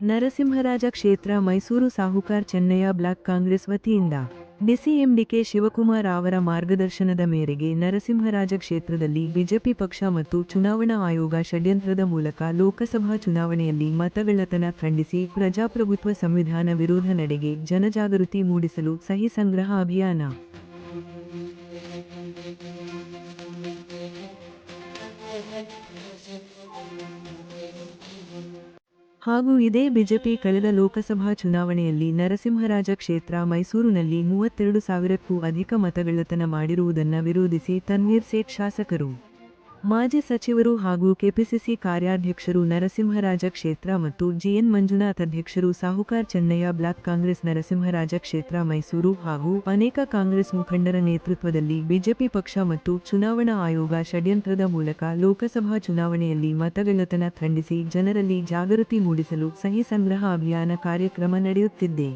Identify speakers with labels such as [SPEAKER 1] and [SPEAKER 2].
[SPEAKER 1] ನರಸಿಂಹರಾಜ ಕ್ಷೇತ್ರ ಮೈಸೂರು ಸಾಹುಕಾರ್ ಚೆನ್ನಯ್ಯ ಬ್ಲಾಕ್ ಕಾಂಗ್ರೆಸ್ ವತಿಯಿಂದ ಡಿಸಿಎಂಡಿಕೆ ಶಿವಕುಮಾರ್ ಅವರ ಮಾರ್ಗದರ್ಶನದ ಮೇರೆಗೆ ನರಸಿಂಹರಾಜ ಕ್ಷೇತ್ರದಲ್ಲಿ ಬಿಜೆಪಿ ಪಕ್ಷ ಮತ್ತು ಚುನಾವಣಾ ಆಯೋಗ ಷಡ್ಯಂತ್ರದ ಮೂಲಕ ಲೋಕಸಭಾ ಚುನಾವಣೆಯಲ್ಲಿ ಮತಗಳ್ಳತನ ಖಂಡಿಸಿ ಪ್ರಜಾಪ್ರಭುತ್ವ ಸಂವಿಧಾನ ವಿರೋಧ ನಡೆಗೆ ಜನಜಾಗೃತಿ ಮೂಡಿಸಲು ಸಹಿ ಸಂಗ್ರಹ ಅಭಿಯಾನ ಹಾಗೂ ಇದೇ ಬಿಜೆಪಿ ಕಳೆದ ಲೋಕಸಭಾ ಚುನಾವಣೆಯಲ್ಲಿ ನರಸಿಂಹರಾಜ ಕ್ಷೇತ್ರ ಮೈಸೂರಿನಲ್ಲಿ 32,000ಕ್ಕೂ ಅಧಿಕ ಮತಗಳ್ಳತನ ಮಾಡಿರುವುದನ್ನು ವಿರೋಧಿಸಿ ತನ್ವೀರ್ ಸೇಠ್ ಶಾಸಕರು, ಮಾಜಿ ಸಚಿವರು ಹಾಗೂ ಕೆಪಿಸಿಸಿ ಕಾರ್ಯಾಧ್ಯಕ್ಷರು ನರಸಿಂಹರಾಜ ಕ್ಷೇತ್ರ ಮತ್ತು ಜಿಎನ್ ಮಂಜುನಾಥ್ ಅಧ್ಯಕ್ಷರು ಸಾಹುಕಾರ್ ಚೆನ್ನಯ್ಯ ಬ್ಲಾಕ್ ಕಾಂಗ್ರೆಸ್ ನರಸಿಂಹರಾಜ ಕ್ಷೇತ್ರ ಮೈಸೂರು ಹಾಗೂ ಅನೇಕ ಕಾಂಗ್ರೆಸ್ ಮುಖಂಡರ ನೇತೃತ್ವದಲ್ಲಿ ಬಿಜೆಪಿ ಪಕ್ಷ ಮತ್ತು ಚುನಾವಣಾ ಆಯೋಗ ಷಡ್ಯಂತ್ರದ ಮೂಲಕ ಲೋಕಸಭಾ ಚುನಾವಣೆಯಲ್ಲಿ ಮತಗಳ್ಳತನ ಖಂಡಿಸಿ ಜನರಲ್ಲಿ ಜಾಗೃತಿ ಮೂಡಿಸಲು ಸಹಿ ಸಂಗ್ರಹ ಅಭಿಯಾನ ಕಾರ್ಯಕ್ರಮ ನಡೆಯುತ್ತಿದೆ.